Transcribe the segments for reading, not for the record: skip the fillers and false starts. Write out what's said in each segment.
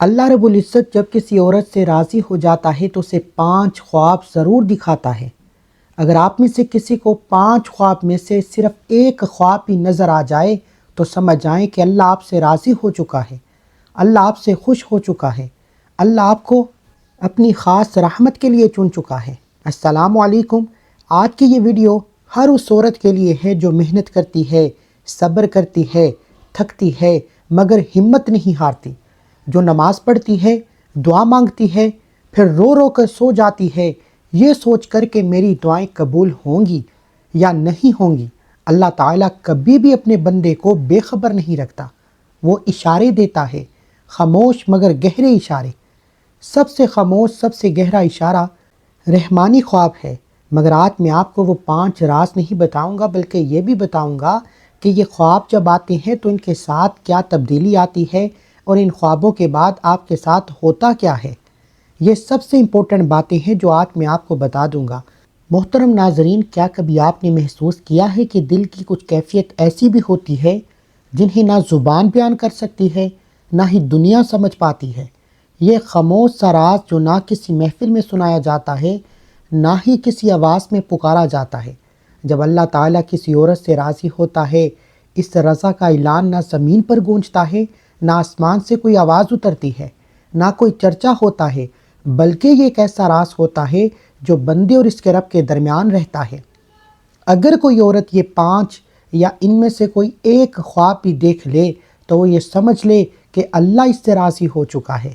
اللہ رب العزت جب کسی عورت سے راضی ہو جاتا ہے تو اسے 5 خواب ضرور دکھاتا ہے۔ اگر آپ میں سے کسی کو 5 خواب میں سے صرف ایک خواب بھی نظر آ جائے تو سمجھ جائیں کہ اللہ آپ سے راضی ہو چکا ہے، اللہ آپ سے خوش ہو چکا ہے، اللہ آپ کو اپنی خاص رحمت کے لیے چن چکا ہے۔ السلام علیکم۔ آج کی یہ ویڈیو ہر اس عورت کے لیے ہے جو محنت کرتی ہے، صبر کرتی ہے، تھکتی ہے مگر ہمت نہیں ہارتی، جو نماز پڑھتی ہے، دعا مانگتی ہے، پھر رو رو کر سو جاتی ہے یہ سوچ کر کہ میری دعائیں قبول ہوں گی یا نہیں ہوں گی۔ اللہ تعالیٰ کبھی بھی اپنے بندے کو بے خبر نہیں رکھتا، وہ اشارے دیتا ہے، خاموش مگر گہرے اشارے۔ سب سے خاموش، سب سے گہرا اشارہ رحمانی خواب ہے۔ مگر آج میں آپ کو وہ 5 راز نہیں بتاؤں گا، بلکہ یہ بھی بتاؤں گا کہ یہ خواب جب آتے ہیں تو ان کے ساتھ کیا تبدیلی آتی ہے اور ان خوابوں کے بعد آپ کے ساتھ ہوتا کیا ہے۔ یہ سب سے امپورٹنٹ باتیں ہیں جو آج میں آپ کو بتا دوں گا۔ محترم ناظرین، کیا کبھی آپ نے محسوس کیا ہے کہ دل کی کچھ کیفیت ایسی بھی ہوتی ہے جنہیں نہ زبان بیان کر سکتی ہے، نہ ہی دنیا سمجھ پاتی ہے؟ یہ خاموش سا راز جو نہ کسی محفل میں سنایا جاتا ہے، نہ ہی کسی آواز میں پکارا جاتا ہے۔ جب اللہ تعالیٰ کسی عورت سے راضی ہوتا ہے، اس رضا کا اعلان نہ زمین پر گونجتا ہے، نہ آسمان سے کوئی آواز اترتی ہے، نہ کوئی چرچا ہوتا ہے، بلکہ یہ ایک ایسا راز ہوتا ہے جو بندے اور اس کے رب کے درمیان رہتا ہے۔ اگر کوئی عورت یہ 5 یا ان میں سے کوئی ایک خواب بھی دیکھ لے تو وہ یہ سمجھ لے کہ اللہ اس سے راضی ہو چکا ہے،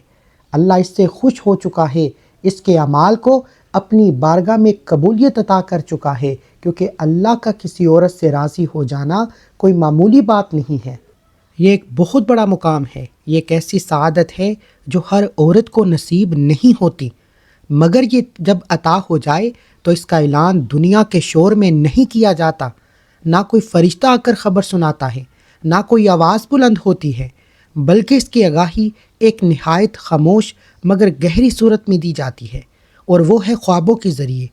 اللہ اس سے خوش ہو چکا ہے، اس کے اعمال کو اپنی بارگاہ میں قبولیت عطا کر چکا ہے، کیونکہ اللہ کا کسی عورت سے راضی ہو جانا کوئی معمولی بات نہیں ہے۔ یہ ایک بہت بڑا مقام ہے، یہ ایک ایسی سعادت ہے جو ہر عورت کو نصیب نہیں ہوتی، مگر یہ جب عطا ہو جائے تو اس کا اعلان دنیا کے شور میں نہیں کیا جاتا، نہ کوئی فرشتہ آ کر خبر سناتا ہے، نہ کوئی آواز بلند ہوتی ہے، بلکہ اس کی آگاہی ایک نہایت خاموش مگر گہری صورت میں دی جاتی ہے، اور وہ ہے خوابوں کے ذریعے۔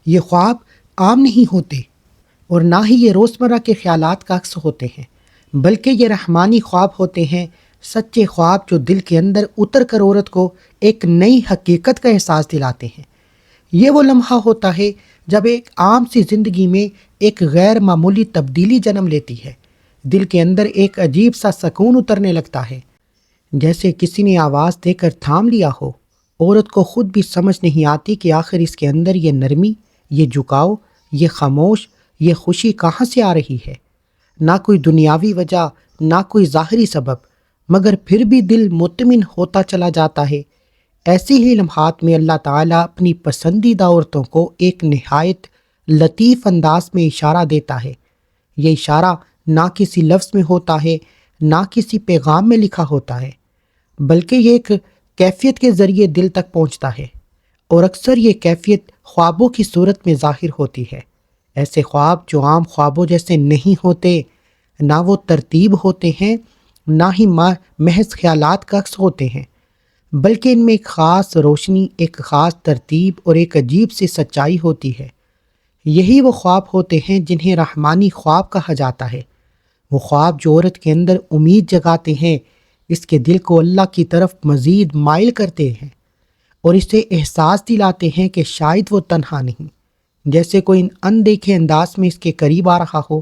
یہ خواب عام نہیں ہوتے اور نہ ہی یہ روزمرہ کے خیالات کا عکس ہوتے ہیں، بلکہ یہ رحمانی خواب ہوتے ہیں، سچے خواب جو دل کے اندر اتر کر عورت کو ایک نئی حقیقت کا احساس دلاتے ہیں۔ یہ وہ لمحہ ہوتا ہے جب ایک عام سی زندگی میں ایک غیر معمولی تبدیلی جنم لیتی ہے، دل کے اندر ایک عجیب سا سکون اترنے لگتا ہے، جیسے کسی نے آواز دے کر تھام لیا ہو۔ عورت کو خود بھی سمجھ نہیں آتی کہ آخر اس کے اندر یہ نرمی، یہ جھکاؤ، یہ خاموش، یہ خوشی کہاں سے آ رہی ہے۔ نہ کوئی دنیاوی وجہ، نہ کوئی ظاہری سبب، مگر پھر بھی دل مطمئن ہوتا چلا جاتا ہے۔ ایسی ہی لمحات میں اللہ تعالیٰ اپنی پسندیدہ عورتوں کو ایک نہایت لطیف انداز میں اشارہ دیتا ہے۔ یہ اشارہ نہ کسی لفظ میں ہوتا ہے، نہ کسی پیغام میں لکھا ہوتا ہے، بلکہ یہ ایک کیفیت کے ذریعے دل تک پہنچتا ہے، اور اکثر یہ کیفیت خوابوں کی صورت میں ظاہر ہوتی ہے۔ ایسے خواب جو عام خوابوں جیسے نہیں ہوتے، نہ وہ ترتیب ہوتے ہیں، نہ ہی محض خیالات کا عکس ہوتے ہیں، بلکہ ان میں ایک خاص روشنی، ایک خاص ترتیب اور ایک عجیب سی سچائی ہوتی ہے۔ یہی وہ خواب ہوتے ہیں جنہیں رحمانی خواب کہا جاتا ہے، وہ خواب جو عورت کے اندر امید جگاتے ہیں، اس کے دل کو اللہ کی طرف مزید مائل کرتے ہیں، اور اسے احساس دلاتے ہیں کہ شاید وہ تنہا نہیں، جیسے کوئی اندیکھے انداز میں اس کے قریب آ رہا ہو،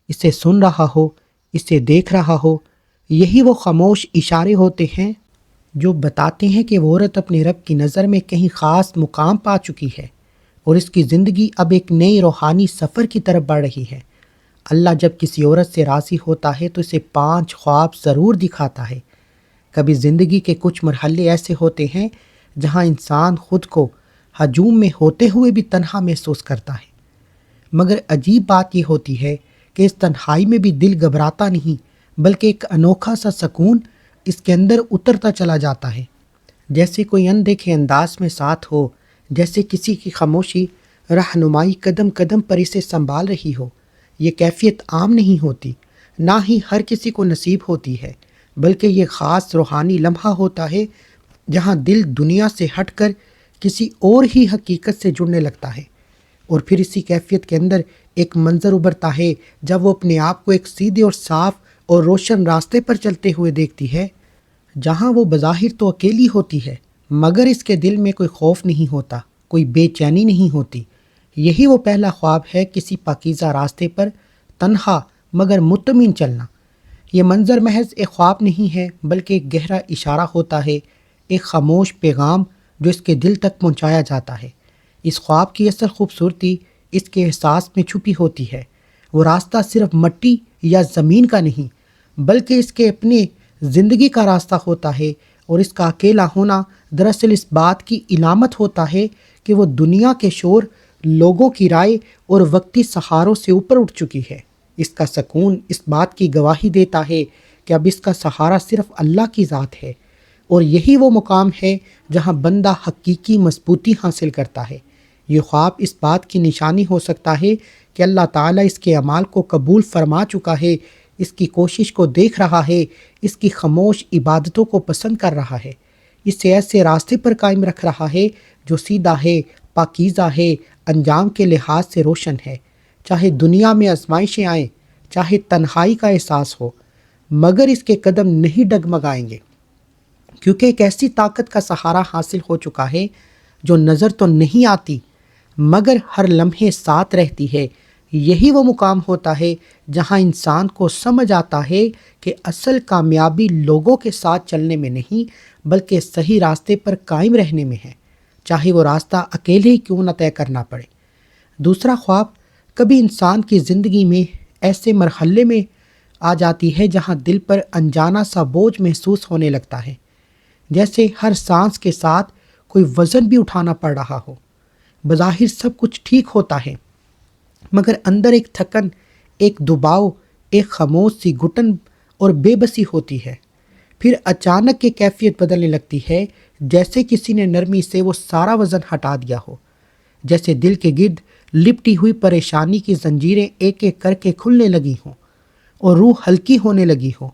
اسے سن رہا ہو، اسے دیکھ رہا ہو۔ یہی وہ خاموش اشارے ہوتے ہیں جو بتاتے ہیں کہ وہ عورت اپنے رب کی نظر میں کہیں خاص مقام پا چکی ہے، اور اس کی زندگی اب ایک نئی روحانی سفر کی طرف بڑھ رہی ہے۔ اللہ جب کسی عورت سے راضی ہوتا ہے تو اسے 5 خواب ضرور دکھاتا ہے۔ کبھی زندگی کے کچھ مرحلے ایسے ہوتے ہیں جہاں انسان خود کو ہجوم میں ہوتے ہوئے بھی تنہا محسوس کرتا ہے، مگر عجیب بات یہ ہوتی ہے کہ اس تنہائی میں بھی دل گھبراتا نہیں، بلکہ ایک انوکھا سا سکون اس کے اندر اترتا چلا جاتا ہے، جیسے کوئی اندیکھے انداز میں ساتھ ہو، جیسے کسی کی خاموشی رہنمائی قدم قدم پر اسے سنبھال رہی ہو۔ یہ کیفیت عام نہیں ہوتی، نہ ہی ہر کسی کو نصیب ہوتی ہے، بلکہ یہ خاص روحانی لمحہ ہوتا ہے جہاں دل دنیا سے ہٹ کر کسی اور ہی حقیقت سے جڑنے لگتا ہے، اور پھر اسی کیفیت کے اندر ایک منظر ابھرتا ہے جب وہ اپنے آپ کو ایک سیدھے اور صاف اور روشن راستے پر چلتے ہوئے دیکھتی ہے۔ جہاں وہ بظاہر تو اکیلی ہوتی ہے مگر اس کے دل میں کوئی خوف نہیں ہوتا، کوئی بے چینی نہیں ہوتی۔ یہی وہ پہلا خواب ہے، کسی پاکیزہ راستے پر تنہا مگر مطمئن چلنا۔ یہ منظر محض ایک خواب نہیں ہے بلکہ ایک گہرا اشارہ ہوتا ہے، ایک خاموش پیغام جو اس کے دل تک پہنچایا جاتا ہے۔ اس خواب کی اصل خوبصورتی اس کے احساس میں چھپی ہوتی ہے۔ وہ راستہ صرف مٹی یا زمین کا نہیں بلکہ اس کے اپنے زندگی کا راستہ ہوتا ہے، اور اس کا اکیلا ہونا دراصل اس بات کی علامت ہوتا ہے کہ وہ دنیا کے شور، لوگوں کی رائے اور وقتی سہاروں سے اوپر اٹھ چکی ہے۔ اس کا سکون اس بات کی گواہی دیتا ہے کہ اب اس کا سہارا صرف اللہ کی ذات ہے، اور یہی وہ مقام ہے جہاں بندہ حقیقی مضبوطی حاصل کرتا ہے۔ یہ خواب اس بات کی نشانی ہو سکتا ہے کہ اللہ تعالیٰ اس کے اعمال کو قبول فرما چکا ہے، اس کی کوشش کو دیکھ رہا ہے، اس کی خاموش عبادتوں کو پسند کر رہا ہے، اسے ایسے راستے پر قائم رکھ رہا ہے جو سیدھا ہے، پاکیزہ ہے، انجام کے لحاظ سے روشن ہے۔ چاہے دنیا میں آزمائشیں آئیں، چاہے تنہائی کا احساس ہو، مگر اس کے قدم نہیں ڈگمگائیں گے، کیونکہ ایک ایسی طاقت کا سہارا حاصل ہو چکا ہے جو نظر تو نہیں آتی مگر ہر لمحے ساتھ رہتی ہے۔ یہی وہ مقام ہوتا ہے جہاں انسان کو سمجھ آتا ہے کہ اصل کامیابی لوگوں کے ساتھ چلنے میں نہیں بلکہ صحیح راستے پر قائم رہنے میں ہے، چاہے وہ راستہ اکیلے ہی کیوں نہ طے کرنا پڑے۔ دوسرا خواب کبھی انسان کی زندگی میں ایسے مرحلے میں آ جاتی ہے جہاں دل پر انجانا سا بوجھ محسوس ہونے لگتا ہے، جیسے ہر سانس کے ساتھ کوئی وزن بھی اٹھانا پڑ رہا ہو۔ بظاہر سب کچھ ٹھیک ہوتا ہے مگر اندر ایک تھکن، ایک دباؤ، ایک خاموش سی گھٹن اور بے بسی ہوتی ہے۔ پھر اچانک یہ کیفیت بدلنے لگتی ہے، جیسے کسی نے نرمی سے وہ سارا وزن ہٹا دیا ہو، جیسے دل کے گرد لپٹی ہوئی پریشانی کی زنجیریں ایک ایک کر کے کھلنے لگی ہوں اور روح ہلکی ہونے لگی ہو۔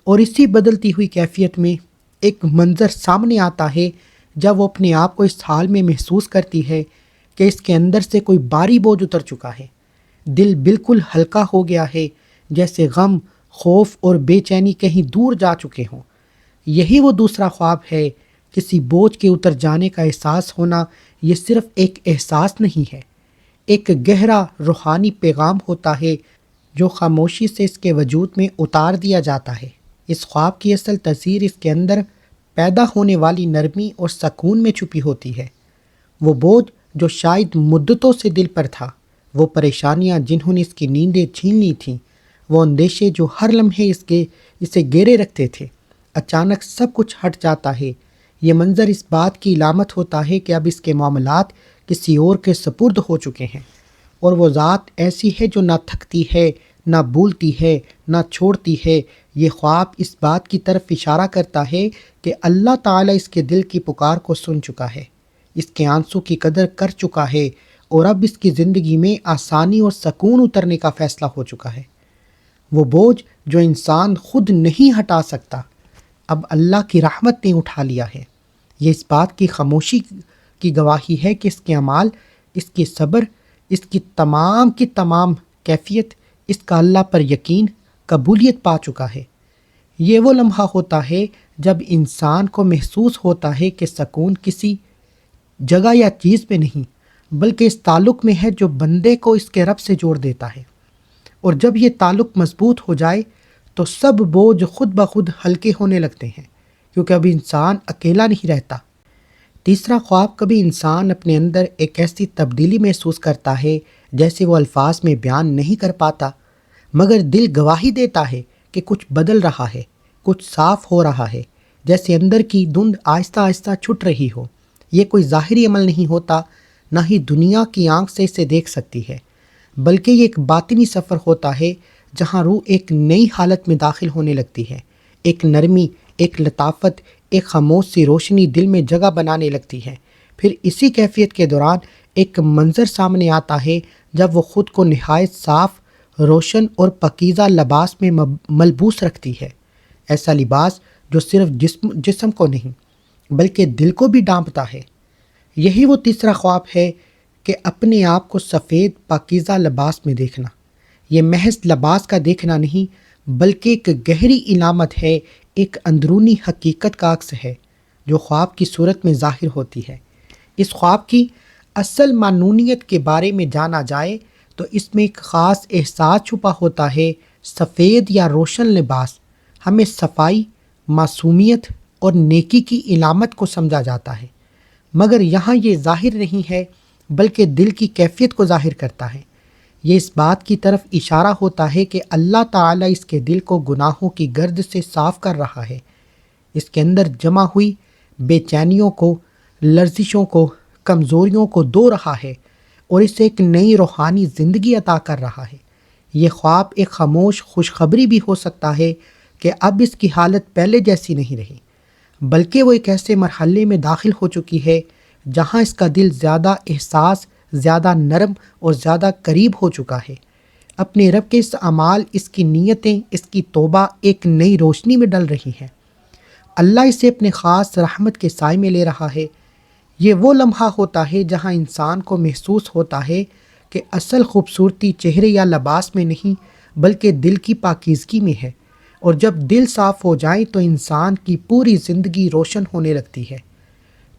اور اسی بدلتی ہوئی کیفیت میں ایک منظر سامنے آتا ہے جب وہ اپنے آپ کو اس حال میں محسوس کرتی ہے کہ اس کے اندر سے کوئی بھاری بوجھ اتر چکا ہے، دل بالکل ہلکا ہو گیا ہے، جیسے غم، خوف اور بے چینی کہیں دور جا چکے ہوں۔ یہی وہ دوسرا خواب ہے، کسی بوجھ کے اتر جانے کا احساس ہونا۔ یہ صرف ایک احساس نہیں ہے، ایک گہرا روحانی پیغام ہوتا ہے جو خاموشی سے اس کے وجود میں اتار دیا جاتا ہے۔ اس خواب کی اصل تاثیر اس کے اندر پیدا ہونے والی نرمی اور سکون میں چھپی ہوتی ہے۔ وہ بوجھ جو شاید مدتوں سے دل پر تھا، وہ پریشانیاں جنہوں نے اس کی نیندیں چھین لی تھیں، وہ اندیشے جو ہر لمحے اسے گھیرے رکھتے تھے، اچانک سب کچھ ہٹ جاتا ہے۔ یہ منظر اس بات کی علامت ہوتا ہے کہ اب اس کے معاملات کسی اور کے سپرد ہو چکے ہیں، اور وہ ذات ایسی ہے جو نہ تھکتی ہے، نہ بھولتی ہے، نہ چھوڑتی ہے۔ یہ خواب اس بات کی طرف اشارہ کرتا ہے کہ اللہ تعالیٰ اس کے دل کی پکار کو سن چکا ہے، اس کے آنسو کی قدر کر چکا ہے، اور اب اس کی زندگی میں آسانی اور سکون اترنے کا فیصلہ ہو چکا ہے۔ وہ بوجھ جو انسان خود نہیں ہٹا سکتا، اب اللہ کی رحمت نے اٹھا لیا ہے۔ یہ اس بات کی خاموشی کی گواہی ہے کہ اس کے اعمال، اس کی صبر، اس کی تمام کیفیت، اس کا اللہ پر یقین قبولیت پا چکا ہے۔ یہ وہ لمحہ ہوتا ہے جب انسان کو محسوس ہوتا ہے کہ سکون کسی جگہ یا چیز میں نہیں بلکہ اس تعلق میں ہے جو بندے کو اس کے رب سے جوڑ دیتا ہے، اور جب یہ تعلق مضبوط ہو جائے تو سب بوجھ خود بخود ہلکے ہونے لگتے ہیں، کیونکہ اب انسان اکیلا نہیں رہتا۔ تیسرا خواب کبھی انسان اپنے اندر ایک ایسی تبدیلی محسوس کرتا ہے جیسے وہ الفاظ میں بیان نہیں کر پاتا، مگر دل گواہی دیتا ہے کہ کچھ بدل رہا ہے، کچھ صاف ہو رہا ہے، جیسے اندر کی دھند آہستہ آہستہ چھٹ رہی ہو۔ یہ کوئی ظاہری عمل نہیں ہوتا، نہ ہی دنیا کی آنکھ سے اسے دیکھ سکتی ہے، بلکہ یہ ایک باطنی سفر ہوتا ہے جہاں روح ایک نئی حالت میں داخل ہونے لگتی ہے، ایک نرمی، ایک لطافت، ایک خاموش سی روشنی دل میں جگہ بنانے لگتی ہے۔ پھر اسی کیفیت کے دوران ایک منظر سامنے آتا ہے جب وہ خود کو نہایت صاف، روشن اور پاکیزہ لباس میں ملبوس رکھتی ہے، ایسا لباس جو صرف جسم کو نہیں بلکہ دل کو بھی ڈھانپتا ہے۔ یہی وہ تیسرا خواب ہے کہ اپنے آپ کو سفید پاکیزہ لباس میں دیکھنا۔ یہ محض لباس کا دیکھنا نہیں بلکہ ایک گہری علامت ہے، ایک اندرونی حقیقت کا عکس ہے جو خواب کی صورت میں ظاہر ہوتی ہے۔ اس خواب کی اصل معنونیت کے بارے میں جانا جائے تو اس میں ایک خاص احساس چھپا ہوتا ہے۔ سفید یا روشن لباس ہمیں صفائی، معصومیت اور نیکی کی علامت کو سمجھا جاتا ہے، مگر یہاں یہ ظاہر نہیں ہے بلکہ دل کی کیفیت کو ظاہر کرتا ہے۔ یہ اس بات کی طرف اشارہ ہوتا ہے کہ اللہ تعالیٰ اس کے دل کو گناہوں کی گرد سے صاف کر رہا ہے، اس کے اندر جمع ہوئی بے چینیوں کو، لرزشوں کو، کمزوریوں کو دھو رہا ہے اور اسے ایک نئی روحانی زندگی عطا کر رہا ہے۔ یہ خواب ایک خاموش خوشخبری بھی ہو سکتا ہے کہ اب اس کی حالت پہلے جیسی نہیں رہی، بلکہ وہ ایک ایسے مرحلے میں داخل ہو چکی ہے جہاں اس کا دل زیادہ احساس، زیادہ نرم اور زیادہ قریب ہو چکا ہے۔ اپنے رب کے اس اعمال، اس کی نیتیں، اس کی توبہ ایک نئی روشنی میں ڈل رہی ہیں۔ اللہ اسے اپنے خاص رحمت کے سائے میں لے رہا ہے۔ یہ وہ لمحہ ہوتا ہے جہاں انسان کو محسوس ہوتا ہے کہ اصل خوبصورتی چہرے یا لباس میں نہیں بلکہ دل کی پاکیزگی میں ہے، اور جب دل صاف ہو جائے تو انسان کی پوری زندگی روشن ہونے لگتی ہے۔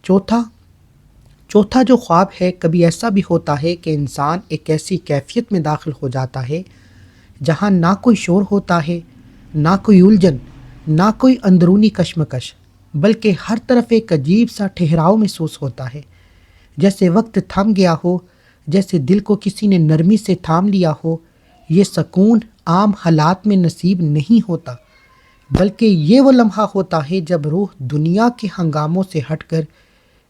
چوتھا جو خواب ہے، کبھی ایسا بھی ہوتا ہے کہ انسان ایک ایسی کیفیت میں داخل ہو جاتا ہے جہاں نہ کوئی شور ہوتا ہے، نہ کوئی الجھن، نہ کوئی اندرونی کشمکش، بلکہ ہر طرف ایک عجیب سا ٹھہراؤ محسوس ہوتا ہے، جیسے وقت تھم گیا ہو، جیسے دل کو کسی نے نرمی سے تھام لیا ہو۔ یہ سکون عام حالات میں نصیب نہیں ہوتا، بلکہ یہ وہ لمحہ ہوتا ہے جب روح دنیا کے ہنگاموں سے ہٹ کر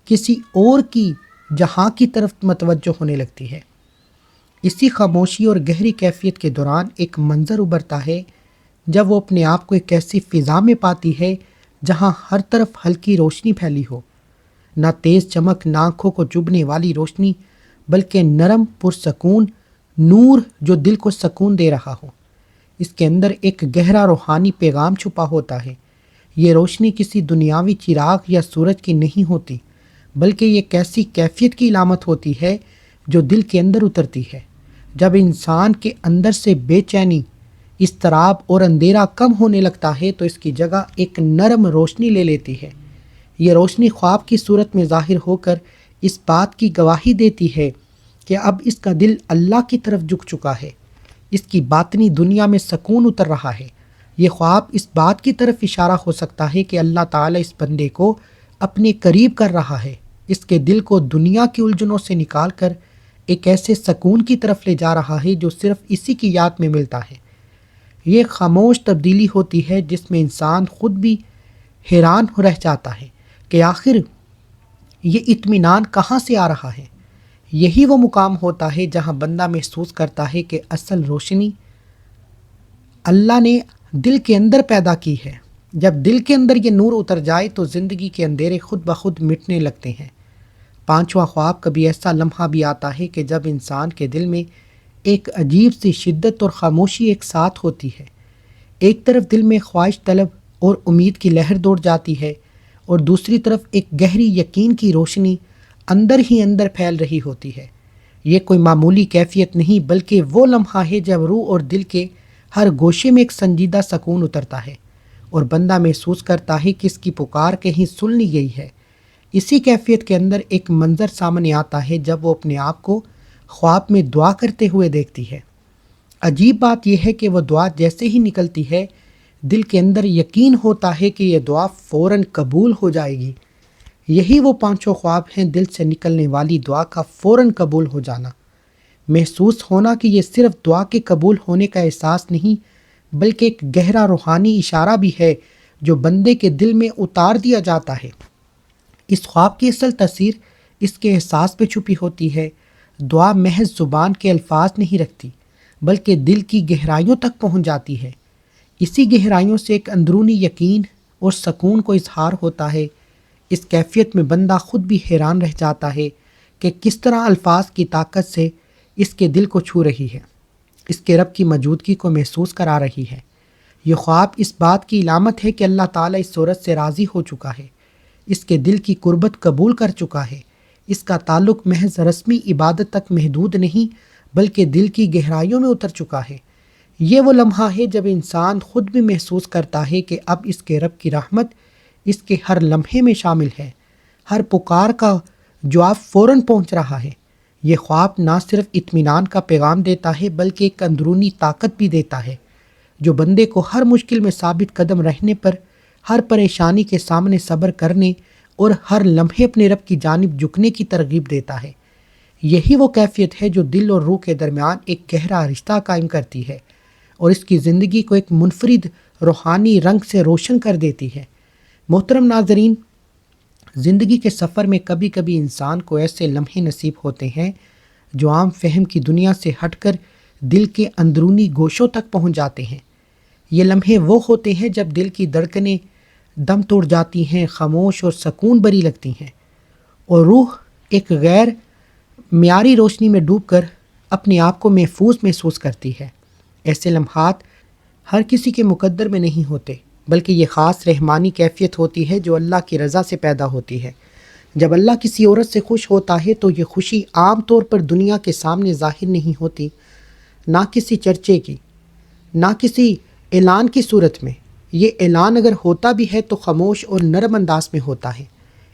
کسی اور کی جہاں کی طرف متوجہ ہونے لگتی ہے۔ اسی خاموشی اور گہری کیفیت کے دوران ایک منظر ابھرتا ہے جب وہ اپنے آپ کو ایک ایسی فضا میں پاتی ہے جہاں ہر طرف ہلکی روشنی پھیلی ہو، نہ تیز چمک، نہ آنکھوں کو چبھنے والی روشنی، بلکہ نرم پرسکون نور جو دل کو سکون دے رہا ہو۔ اس کے اندر ایک گہرا روحانی پیغام چھپا ہوتا ہے۔ یہ روشنی کسی دنیاوی چراغ یا سورج کی نہیں ہوتی، بلکہ یہ ایک ایسی کیفیت کی علامت ہوتی ہے جو دل کے اندر اترتی ہے۔ جب انسان کے اندر سے بے چینی، اضطراب اور اندھیرا کم ہونے لگتا ہے تو اس کی جگہ ایک نرم روشنی لے لیتی ہے۔ یہ روشنی خواب کی صورت میں ظاہر ہو کر اس بات کی گواہی دیتی ہے کہ اب اس کا دل اللہ کی طرف جھک چکا ہے، اس کی باطنی دنیا میں سکون اتر رہا ہے۔ یہ خواب اس بات کی طرف اشارہ ہو سکتا ہے کہ اللہ تعالیٰ اس بندے کو اپنے قریب کر رہا ہے، اس کے دل کو دنیا کی الجھنوں سے نکال کر ایک ایسے سکون کی طرف لے جا رہا ہے جو صرف اسی کی یاد میں ملتا ہے۔ یہ ایک خاموش تبدیلی ہوتی ہے جس میں انسان خود بھی حیران رہ جاتا ہے کہ آخر یہ اطمینان کہاں سے آ رہا ہے۔ یہی وہ مقام ہوتا ہے جہاں بندہ محسوس کرتا ہے کہ اصل روشنی اللہ نے دل کے اندر پیدا کی ہے۔ جب دل کے اندر یہ نور اتر جائے تو زندگی کے اندھیرے خود بخود مٹنے لگتے ہیں۔ پانچواں خواب، کبھی ایسا لمحہ بھی آتا ہے کہ جب انسان کے دل میں ایک عجیب سی شدت اور خاموشی ایک ساتھ ہوتی ہے۔ ایک طرف دل میں خواہش طلب اور امید کی لہر دوڑ جاتی ہے، اور دوسری طرف ایک گہری یقین کی روشنی اندر ہی اندر پھیل رہی ہوتی ہے۔ یہ کوئی معمولی کیفیت نہیں بلکہ وہ لمحہ ہے جب روح اور دل کے ہر گوشے میں ایک سنجیدہ سکون اترتا ہے اور بندہ محسوس کرتا ہے کہ اس کی پکار کہیں سن لی گئی ہے۔ اسی کیفیت کے اندر ایک منظر سامنے آتا ہے جب وہ اپنے آپ کو خواب میں دعا کرتے ہوئے دیکھتی ہے۔ عجیب بات یہ ہے کہ وہ دعا جیسے ہی نکلتی ہے، دل کے اندر یقین ہوتا ہے کہ یہ دعا فوراً قبول ہو جائے گی۔ یہی وہ پانچوں خواب ہیں، دل سے نکلنے والی دعا کا فوراً قبول ہو جانا، محسوس ہونا کہ یہ صرف دعا کے قبول ہونے کا احساس نہیں بلکہ ایک گہرا روحانی اشارہ بھی ہے جو بندے کے دل میں اتار دیا جاتا ہے۔ اس خواب کی اصل تاثیر اس کے احساس پہ چھپی ہوتی ہے۔ دعا محض زبان کے الفاظ نہیں رکھتی بلکہ دل کی گہرائیوں تک پہنچ جاتی ہے۔ اسی گہرائیوں سے ایک اندرونی یقین اور سکون کو اظہار ہوتا ہے۔ اس کیفیت میں بندہ خود بھی حیران رہ جاتا ہے کہ کس طرح الفاظ کی طاقت سے اس کے دل کو چھو رہی ہے، اس کے رب کی موجودگی کو محسوس کرا رہی ہے۔ یہ خواب اس بات کی علامت ہے کہ اللہ تعالیٰ اس صورت سے راضی ہو چکا ہے، اس کے دل کی قربت قبول کر چکا ہے۔ اس کا تعلق محض رسمی عبادت تک محدود نہیں بلکہ دل کی گہرائیوں میں اتر چکا ہے۔ یہ وہ لمحہ ہے جب انسان خود بھی محسوس کرتا ہے کہ اب اس کے رب کی رحمت اس کے ہر لمحے میں شامل ہے، ہر پکار کا جواب فوراً پہنچ رہا ہے۔ یہ خواب نہ صرف اطمینان کا پیغام دیتا ہے بلکہ ایک اندرونی طاقت بھی دیتا ہے جو بندے کو ہر مشکل میں ثابت قدم رہنے پر، ہر پریشانی کے سامنے صبر کرنے اور ہر لمحے اپنے رب کی جانب جھکنے کی ترغیب دیتا ہے۔ یہی وہ کیفیت ہے جو دل اور روح کے درمیان ایک گہرا رشتہ قائم کرتی ہے اور اس کی زندگی کو ایک منفرد روحانی رنگ سے روشن کر دیتی ہے۔ محترم ناظرین، زندگی کے سفر میں کبھی کبھی انسان کو ایسے لمحے نصیب ہوتے ہیں جو عام فہم کی دنیا سے ہٹ کر دل کے اندرونی گوشوں تک پہنچ جاتے ہیں۔ یہ لمحے وہ ہوتے ہیں جب دل کی دھڑکنیں دم توڑ جاتی ہیں، خاموش اور سکون بری لگتی ہیں اور روح ایک غیر معیاری روشنی میں ڈوب کر اپنے آپ کو محفوظ محسوس کرتی ہے۔ ایسے لمحات ہر کسی کے مقدر میں نہیں ہوتے بلکہ یہ خاص رحمانی کیفیت ہوتی ہے جو اللہ کی رضا سے پیدا ہوتی ہے۔ جب اللہ کسی عورت سے خوش ہوتا ہے تو یہ خوشی عام طور پر دنیا کے سامنے ظاہر نہیں ہوتی، نہ کسی چرچے کی، نہ کسی اعلان کی صورت میں۔ یہ اعلان اگر ہوتا بھی ہے تو خاموش اور نرم انداز میں ہوتا ہے،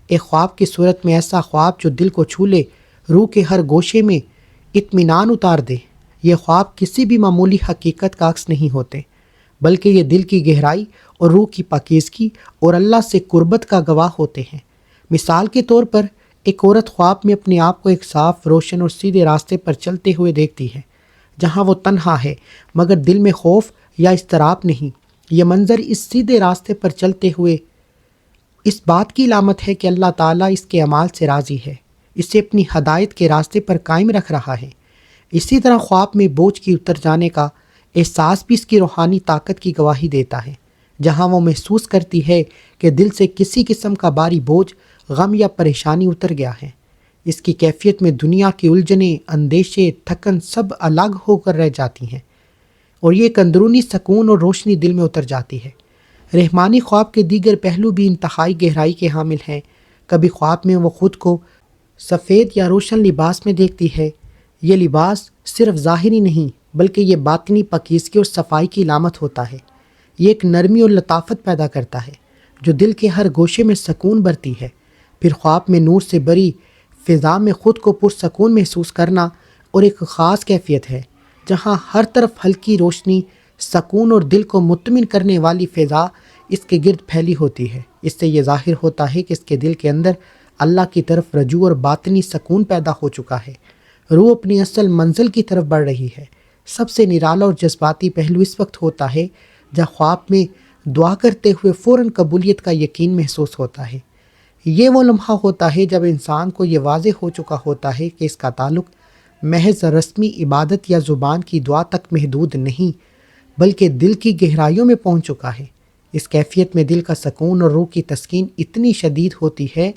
ایک خواب کی صورت میں، ایسا خواب جو دل کو چھو لے، روح کے ہر گوشے میں اطمینان اتار دے۔ یہ خواب کسی بھی معمولی حقیقت کا عکس نہیں ہوتے بلکہ یہ دل کی گہرائی اور روح کی پاکیزگی اور اللہ سے قربت کا گواہ ہوتے ہیں۔ مثال کے طور پر ایک عورت خواب میں اپنے آپ کو ایک صاف، روشن اور سیدھے راستے پر چلتے ہوئے دیکھتی ہے جہاں وہ تنہا ہے مگر دل میں خوف یا اضطراب نہیں۔ یہ منظر اس سیدھے راستے پر چلتے ہوئے اس بات کی علامت ہے کہ اللہ تعالیٰ اس کے اعمال سے راضی ہے، اسے اپنی ہدایت کے راستے پر قائم رکھ رہا ہے۔ اسی طرح خواب میں بوجھ کی اتر جانے کا احساس بھی اس کی روحانی طاقت کی گواہی دیتا ہے، جہاں وہ محسوس کرتی ہے کہ دل سے کسی قسم کا بھاری بوجھ، غم یا پریشانی اتر گیا ہے۔ اس کی کیفیت میں دنیا کی الجھنیں، اندیشے، تھکن سب الگ ہو کر رہ جاتی ہیں اور یہ ایک اندرونی سکون اور روشنی دل میں اتر جاتی ہے۔ رحمانی خواب کے دیگر پہلو بھی انتہائی گہرائی کے حامل ہیں۔ کبھی خواب میں وہ خود کو سفید یا روشن لباس میں دیکھتی ہے۔ یہ لباس صرف ظاہری نہیں بلکہ یہ باطنی پاکیزگی اور صفائی کی علامت ہوتا ہے۔ یہ ایک نرمی اور لطافت پیدا کرتا ہے جو دل کے ہر گوشے میں سکون بھرتی ہے۔ پھر خواب میں نور سے بری فضا میں خود کو پرسکون محسوس کرنا اور ایک خاص کیفیت ہے جہاں ہر طرف ہلکی روشنی، سکون اور دل کو مطمئن کرنے والی فضا اس کے گرد پھیلی ہوتی ہے۔ اس سے یہ ظاہر ہوتا ہے کہ اس کے دل کے اندر اللہ کی طرف رجوع اور باطنی سکون پیدا ہو چکا ہے، روح اپنی اصل منزل کی طرف بڑھ رہی ہے۔ سب سے نرالا اور جذباتی پہلو اس وقت ہوتا ہے جب خواب میں دعا کرتے ہوئے فوراً قبولیت کا یقین محسوس ہوتا ہے۔ یہ وہ لمحہ ہوتا ہے جب انسان کو یہ واضح ہو چکا ہوتا ہے کہ اس کا تعلق محض رسمی عبادت یا زبان کی دعا تک محدود نہیں بلکہ دل کی گہرائیوں میں پہنچ چکا ہے۔ اس کیفیت میں دل کا سکون اور روح کی تسکین اتنی شدید ہوتی ہے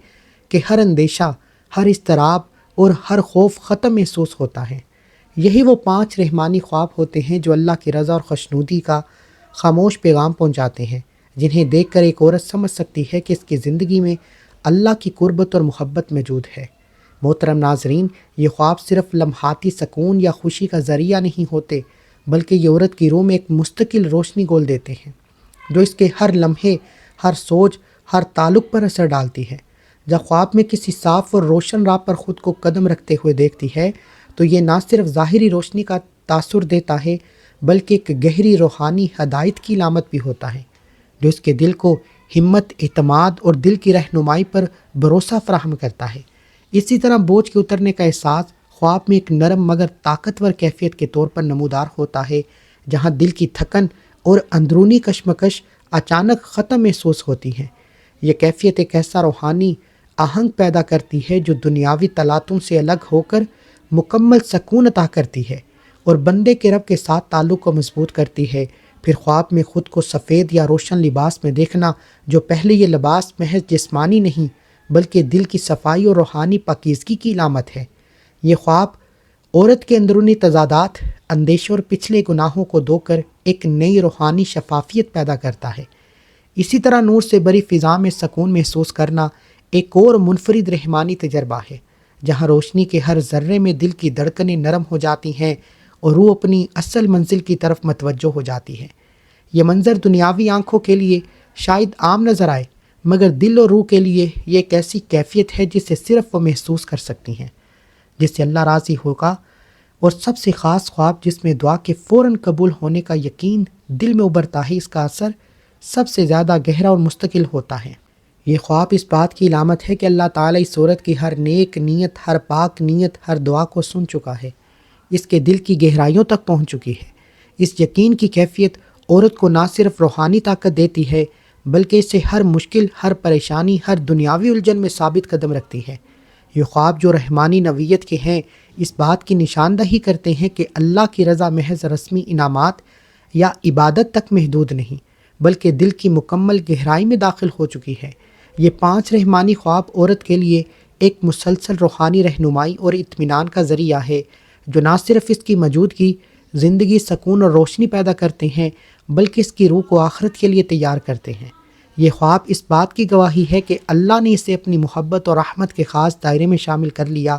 کہ ہر اندیشہ، ہر اضطراب اور ہر خوف ختم محسوس ہوتا ہے۔ یہی وہ 5 رحمانی خواب ہوتے ہیں جو اللہ کی رضا اور خوشنودی کا خاموش پیغام پہنچاتے ہیں، جنہیں دیکھ کر ایک عورت سمجھ سکتی ہے کہ اس کی زندگی میں اللہ کی قربت اور محبت موجود ہے۔ محترم ناظرین، یہ خواب صرف لمحاتی سکون یا خوشی کا ذریعہ نہیں ہوتے بلکہ یہ عورت کی روح میں ایک مستقل روشنی گول دیتے ہیں جو اس کے ہر لمحے، ہر سوچ، ہر تعلق پر اثر ڈالتی ہے۔ جب خواب میں کسی صاف اور روشن راہ پر خود کو قدم رکھتے ہوئے دیکھتی ہے تو یہ نہ صرف ظاہری روشنی کا تاثر دیتا ہے بلکہ ایک گہری روحانی ہدایت کی علامت بھی ہوتا ہے جو اس کے دل کو ہمت، اعتماد اور دل کی رہنمائی پر بھروسہ فراہم کرتا ہے۔ اسی طرح بوجھ کے اترنے کا احساس خواب میں ایک نرم مگر طاقتور کیفیت کے طور پر نمودار ہوتا ہے، جہاں دل کی تھکن اور اندرونی کشمکش اچانک ختم محسوس ہوتی ہیں۔ یہ کیفیت ایک ایسا روحانی آہنگ پیدا کرتی ہے جو دنیاوی تلاطم سے الگ ہو کر مکمل سکون عطا کرتی ہے اور بندے کے رب کے ساتھ تعلق کو مضبوط کرتی ہے۔ پھر خواب میں خود کو سفید یا روشن لباس میں دیکھنا، جو پہلے یہ لباس محض جسمانی نہیں بلکہ دل کی صفائی اور روحانی پاکیزگی کی علامت ہے۔ یہ خواب عورت کے اندرونی تضادات، اندیشوں اور پچھلے گناہوں کو دھو کر ایک نئی روحانی شفافیت پیدا کرتا ہے۔ اسی طرح نور سے بری فضا میں سکون محسوس کرنا ایک اور منفرد رحمانی تجربہ ہے، جہاں روشنی کے ہر ذرے میں دل کی دھڑکنیں نرم ہو جاتی ہیں اور روح اپنی اصل منزل کی طرف متوجہ ہو جاتی ہے۔ یہ منظر دنیاوی آنکھوں کے لیے شاید عام نظر آئے، مگر دل اور روح کے لیے یہ ایک ایسی کیفیت ہے جسے صرف وہ محسوس کر سکتی ہیں، جس سے اللہ راضی ہوگا۔ اور سب سے خاص خواب جس میں دعا کے فوراً قبول ہونے کا یقین دل میں ابھرتا ہے، اس کا اثر سب سے زیادہ گہرا اور مستقل ہوتا ہے۔ یہ خواب اس بات کی علامت ہے کہ اللہ تعالیٰ اس عورت کی ہر نیک نیت، ہر پاک نیت، ہر دعا کو سن چکا ہے، اس کے دل کی گہرائیوں تک پہنچ چکی ہے۔ اس یقین کی کیفیت عورت کو نہ صرف روحانی طاقت دیتی ہے، بلکہ اسے ہر مشکل، ہر پریشانی، ہر دنیاوی الجھن میں ثابت قدم رکھتی ہے۔ یہ خواب جو رحمانی نوعیت کے ہیں، اس بات کی نشاندہی کرتے ہیں کہ اللہ کی رضا محض رسمی انعامات یا عبادت تک محدود نہیں، بلکہ دل کی مکمل گہرائی میں داخل ہو چکی ہے۔ یہ 5 رحمانی خواب عورت کے لیے ایک مسلسل روحانی رہنمائی اور اطمینان کا ذریعہ ہے، جو نہ صرف اس کی موجودگی زندگی، سکون اور روشنی پیدا کرتے ہیں، بلکہ اس کی روح کو آخرت کے لیے تیار کرتے ہیں۔ یہ خواب اس بات کی گواہی ہے کہ اللہ نے اسے اپنی محبت اور رحمت کے خاص دائرے میں شامل کر لیا